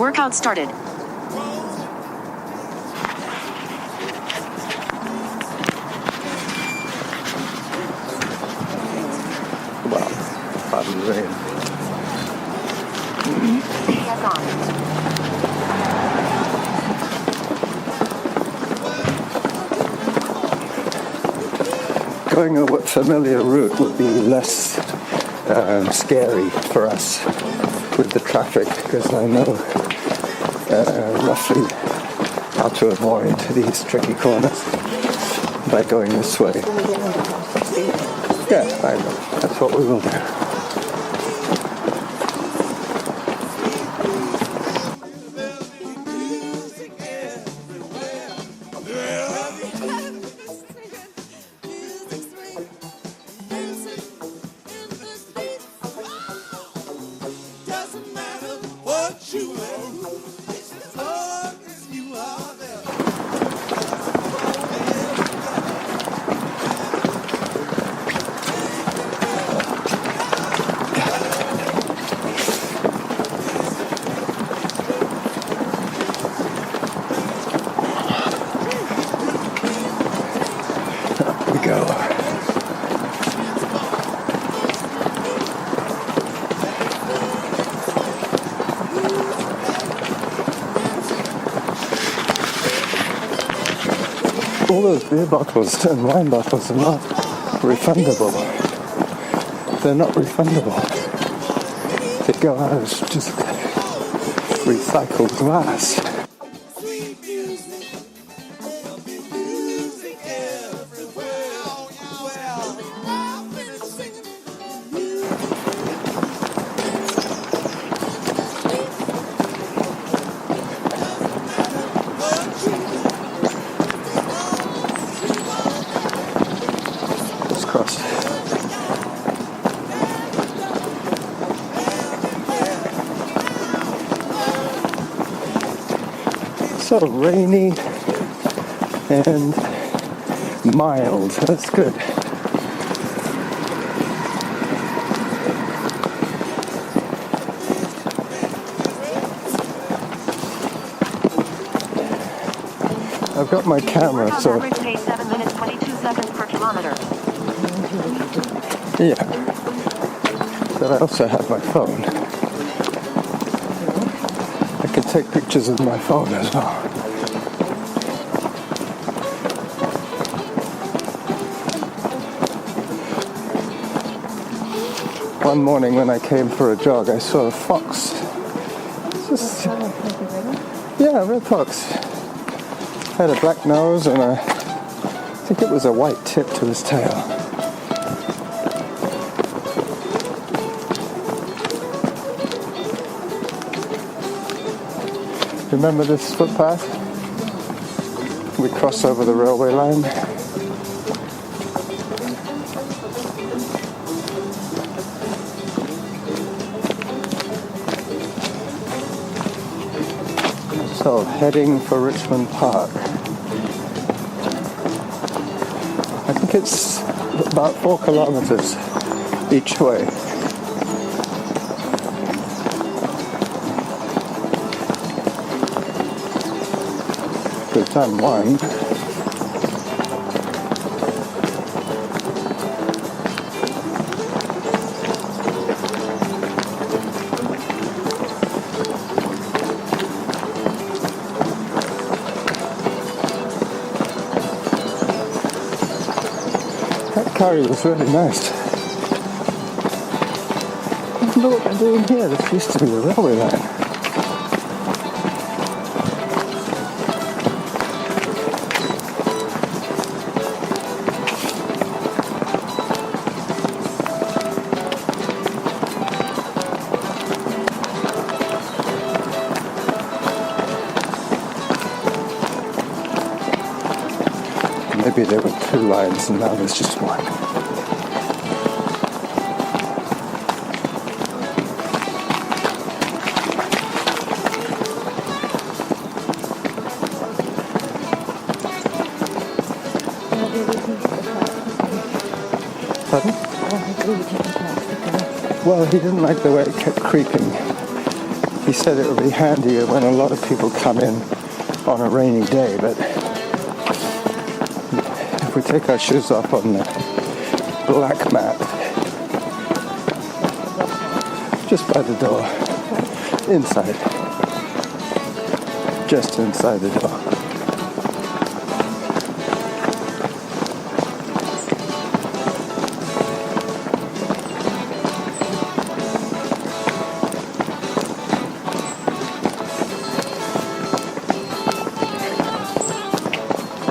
Workout started. Wow, probably rain. Yes, on. Going a familiar route would be less scary for us with the traffic, because I know roughly how to avoid these tricky corners by going this way. Yeah, I know. That's what we will do. Go. All those beer bottles and wine bottles are not refundable. They're not refundable. They go out as just recycled glass. Cross. So rainy and mild. That's good. I've got my camera, so Average pace 7 minutes 22 seconds per kilometer. yeah. But I also have my phone. I can take pictures with my phone as well. One morning when I came for a jog, I saw a fox. Yeah, a red fox. Had a black nose and I think it was a white tip to his tail. Remember this footpath? We cross over the railway line. So, heading for Richmond Park. I think it's about 4 kilometers each way. We've done one. That curry was really nice. I don't know what they're doing here. This used to be the railway line. Maybe there were 2 lines and now there's just one. Pardon? Well, he didn't like the way it kept creeping. He said it would be handier when a lot of people come in on a rainy day, but if we take our shoes off on the black mat, just by the door, inside, just inside the door.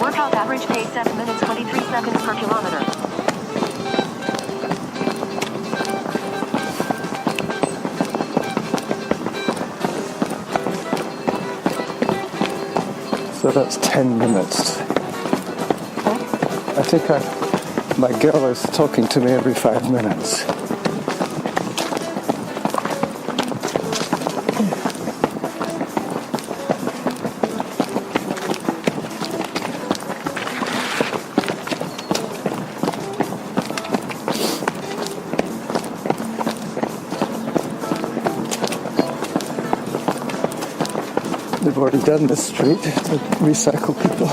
Workout average pace 7 minutes 23 seconds per kilometer. So that's 10 minutes. I think my girl is talking to me every 5 minutes. They've already done this street to recycle people.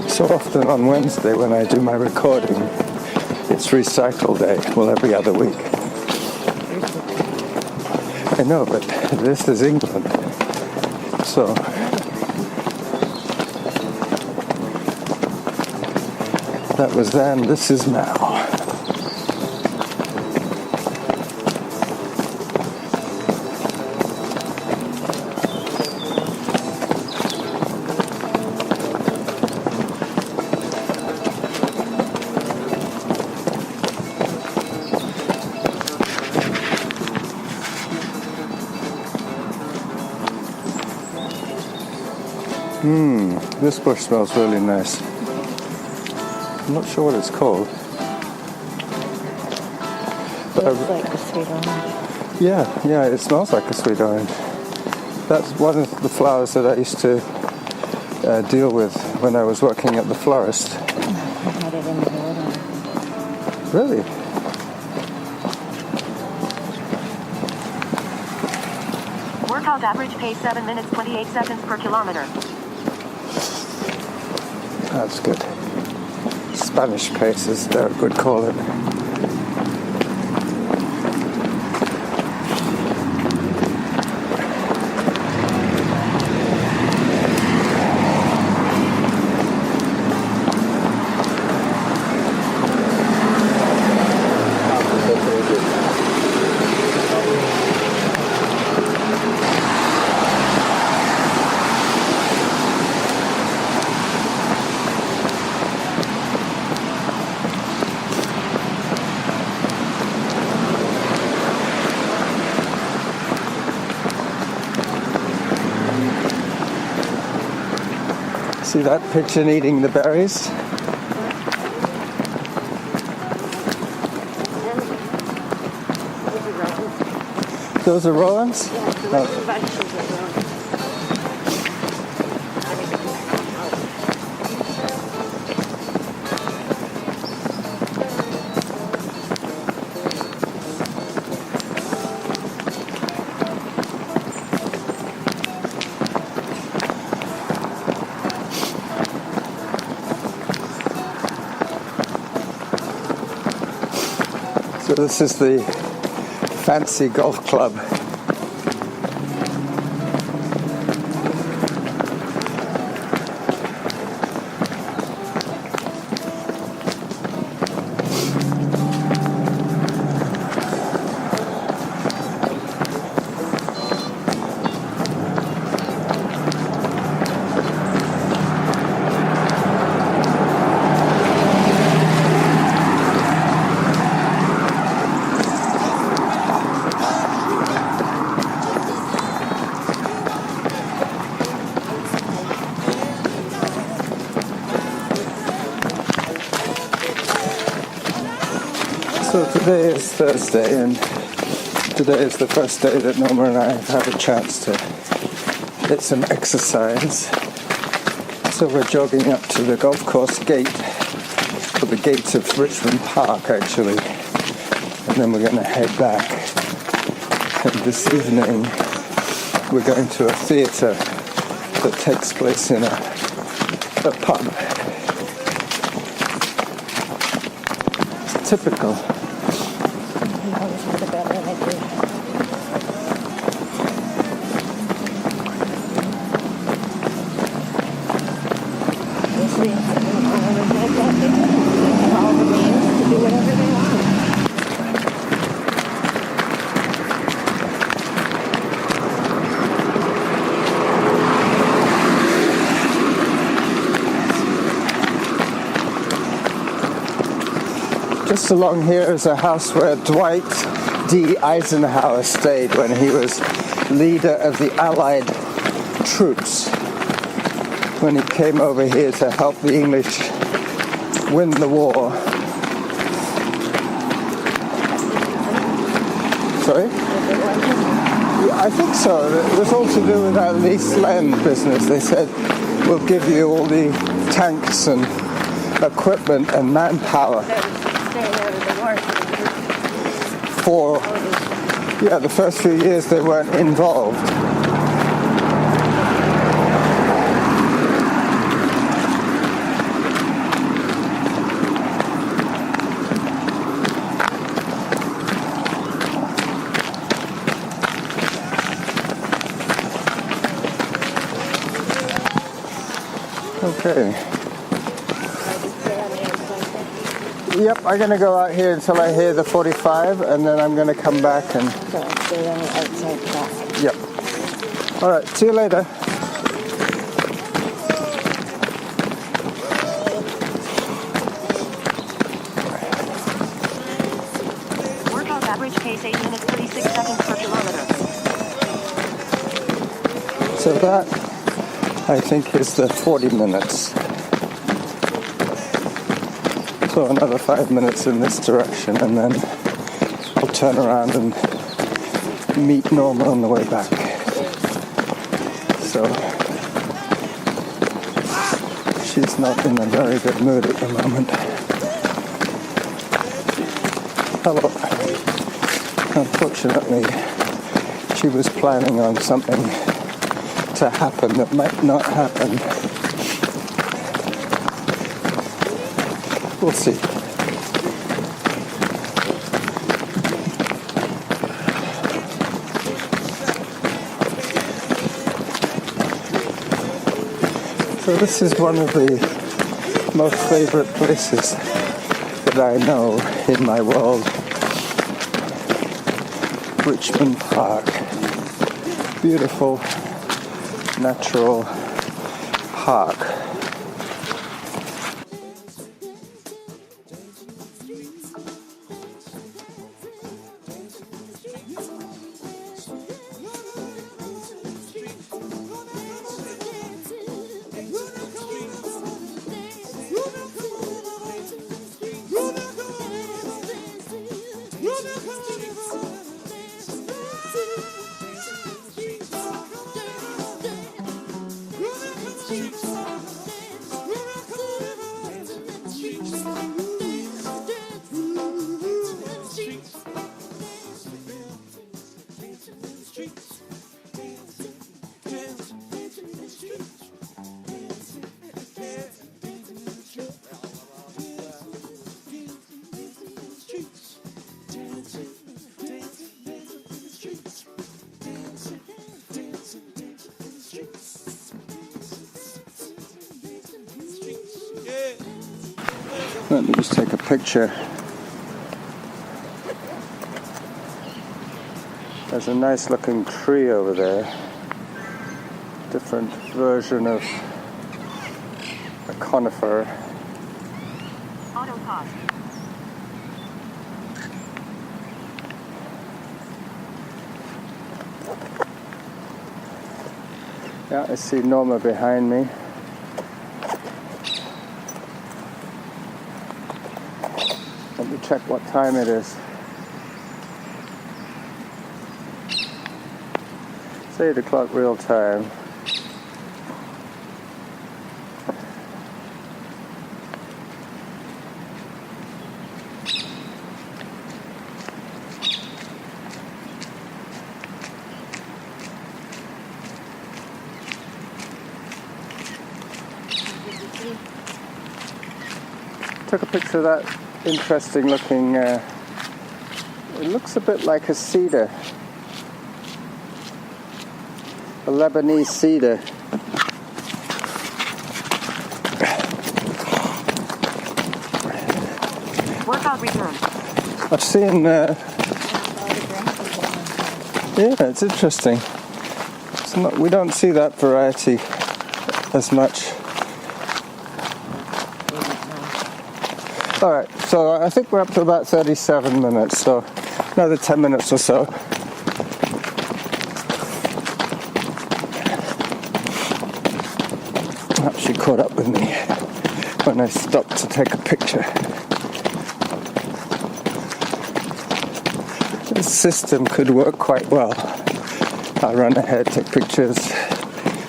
So often on Wednesday when I do my recording, it's recycle day, well, every other week. I know, but this is England. So that was then, this is now. This bush smells really nice. I'm not sure what it's called. But Looks like a sweet orange. yeah, it smells like a sweet orange. That's one of the flowers that I used to deal with when I was working at the florist. I had it in the garden. Really? Workout average pace 7 minutes 28 seconds per kilometer. That's good. Spanish pace, as Derek would call it. See that pigeon eating the berries? Those are Rowan's? So this is the fancy golf club. So today is Thursday, and today is the first day that Norma and I have had a chance to get some exercise. So we're jogging up to the golf course gate for the gates of Richmond Park, actually. And then we're going to head back. And this evening, we're going to a theatre that takes place in a pub. It's typical. You always have the better idea. This means that they have all the means to do whatever they want. Just along here is a house where Dwight D. Eisenhower stayed when he was leader of the Allied troops, when he came over here to help the English win the war. Sorry? Yeah, I think so. It was all to do with that lease land business. They said, we'll give you all the tanks and equipment and manpower. For, yeah, the first few years they weren't involved. Okay. Yep, I'm going to go out here until I hear the 45, and then I'm going to come back and... So they're on the outside back. Yep. All right, see you later. Workout average pace 8 minutes 36 seconds per kilometer. So that, I think, is the 40 minutes. So another 5 minutes in this direction, and then I'll turn around and meet Norma on the way back. So she's not in a very good mood at the moment. Hello. Unfortunately, she was planning on something to happen that might not happen. We'll see. So this is one of the most favorite places that I know in my world. Richmond Park. Beautiful, natural park. Let me just take a picture. There's a nice looking tree over there. Different version of a conifer. Auto pause. Yeah, I see Norma behind me. Let me check what time it is. It's 8 o'clock real time. see. Took a picture of that interesting looking, it looks a bit like a cedar. A Lebanese cedar. Workout resumed. I've seen, yeah, it's interesting. It's not, we don't see that variety as much. Alright, so I think we're up to about 37 minutes, so another 10 minutes or so. Perhaps she caught up with me when I stopped to take a picture. This system could work quite well. I run ahead, take pictures,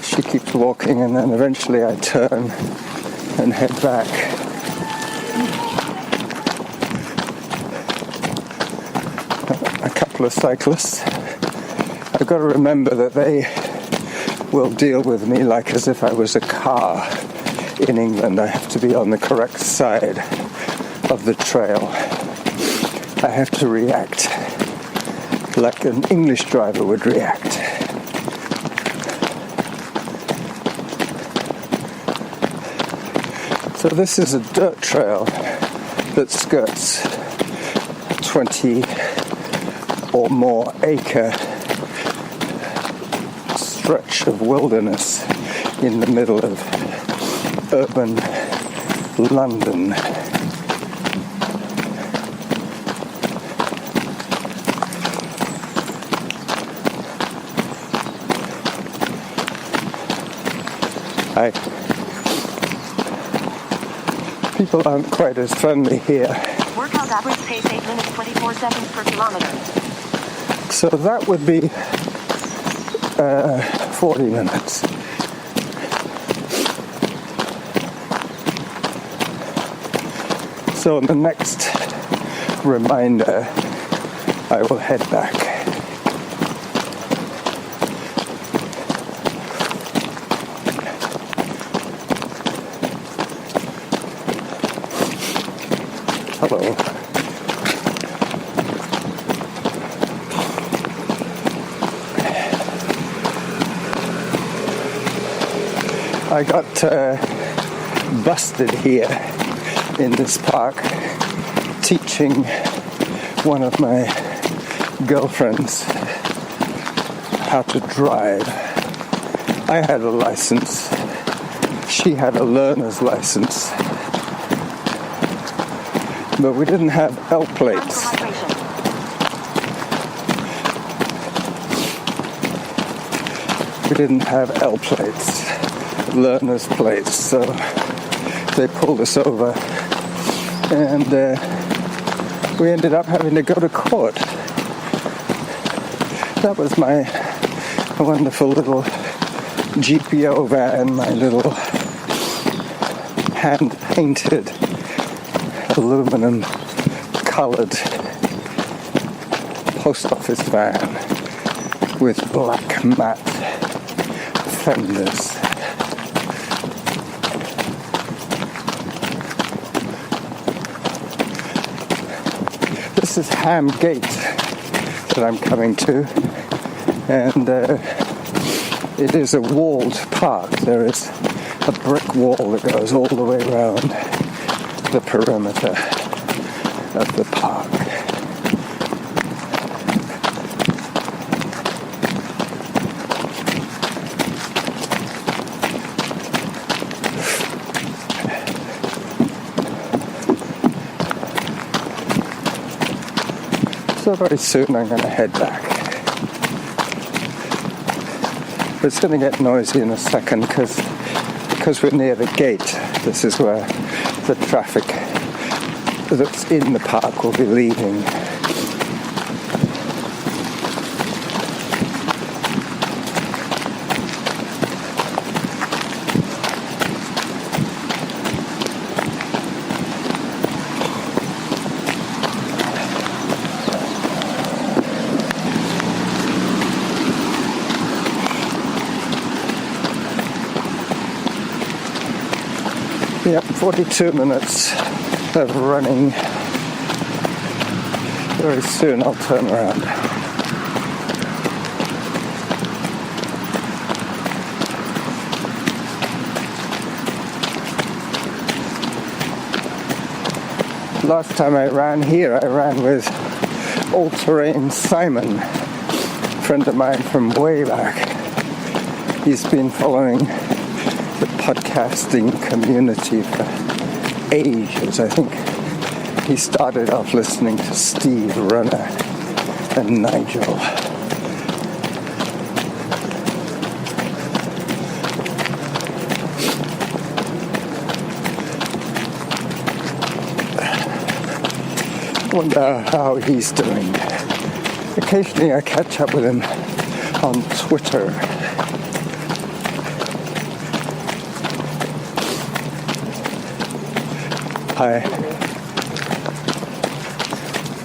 she keeps walking, and then eventually I turn and head back. A couple of cyclists. I've got to remember that they will deal with me like as if I was a car. In England, I have to be on the correct side of the trail. I have to react like an English driver would react. So this is a dirt trail that skirts a 20 or more acre stretch of wilderness in the middle of urban London. People aren't quite as friendly here. Workout average pace 8 minutes 24 seconds per kilometer. So that would be 40 minutes. So in the next reminder, I will head back. Hello. I got busted here in this park teaching one of my girlfriends how to drive. I had a license. She had a learner's license. But we didn't have L plates. We didn't have L plates, learner's plates, so they pulled us over, and we ended up having to go to court. That was my wonderful little GPO van, my little hand-painted aluminum coloured post office van with black matte fenders. This is Ham Gate that I'm coming to, and it is a walled park. There is a brick wall that goes all the way around the perimeter of the park. So very soon I'm going to head back. But it's going to get noisy in a second because we're near the gate. This is where the traffic that's in the park will be leaving. Yep, 42 minutes of running. Very soon I'll turn around. Last time I ran here, I ran with All-Terrain Simon, a friend of mine from way back. He's been following the podcasting community for ages. I think he started off listening to Steve, Runner, and Nigel. Wonder how he's doing. Occasionally I catch up with him on Twitter. Hi.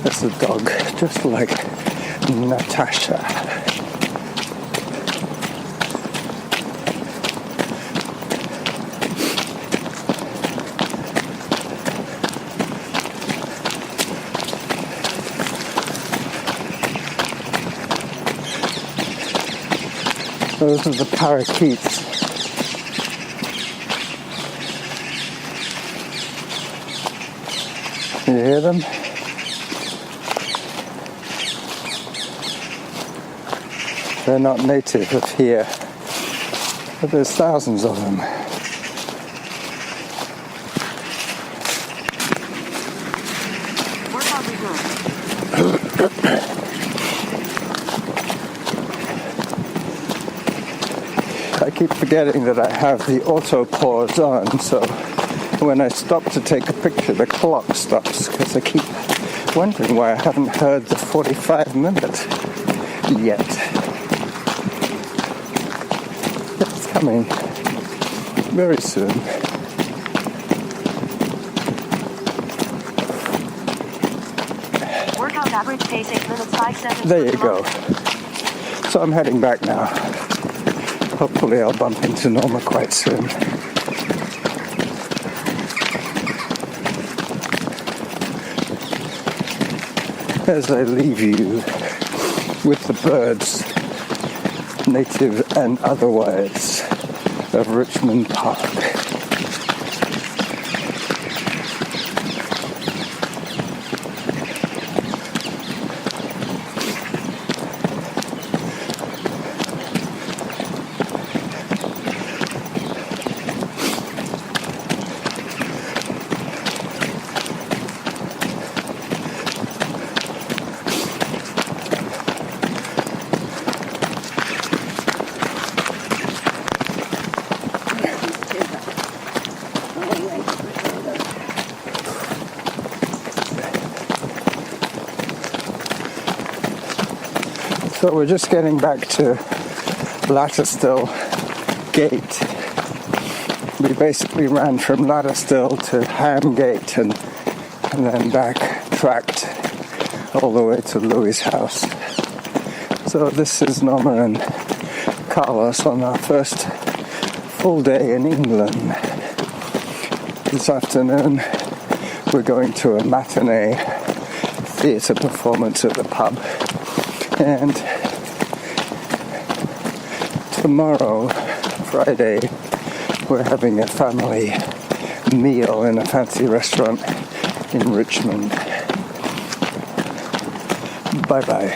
That's a dog, just like Natasha. Those are the parakeets. Can you hear them? They're not native of here, but there's thousands of them. Workout resumed. I keep forgetting that I have the auto pause on, so when I stop to take a picture, the clock stops, because I keep wondering why I haven't heard the 45 minutes yet. It's coming very soon. Workout average pace 8 minutes 5 seconds. There per you go. kilometer. So I'm heading back now. Hopefully I'll bump into Norma quite soon. As I leave you with the birds, native and otherwise, of Richmond Park. So we're just getting back to Latterstill Gate. We basically ran from Latterstill to Ham Gate and then backtracked all the way to Louis' house. So this is Norma and Carlos on our first full day in England. This afternoon we're going to a matinee theatre performance at the pub. And tomorrow, Friday, we're having a family meal in a fancy restaurant in Richmond. Bye-bye.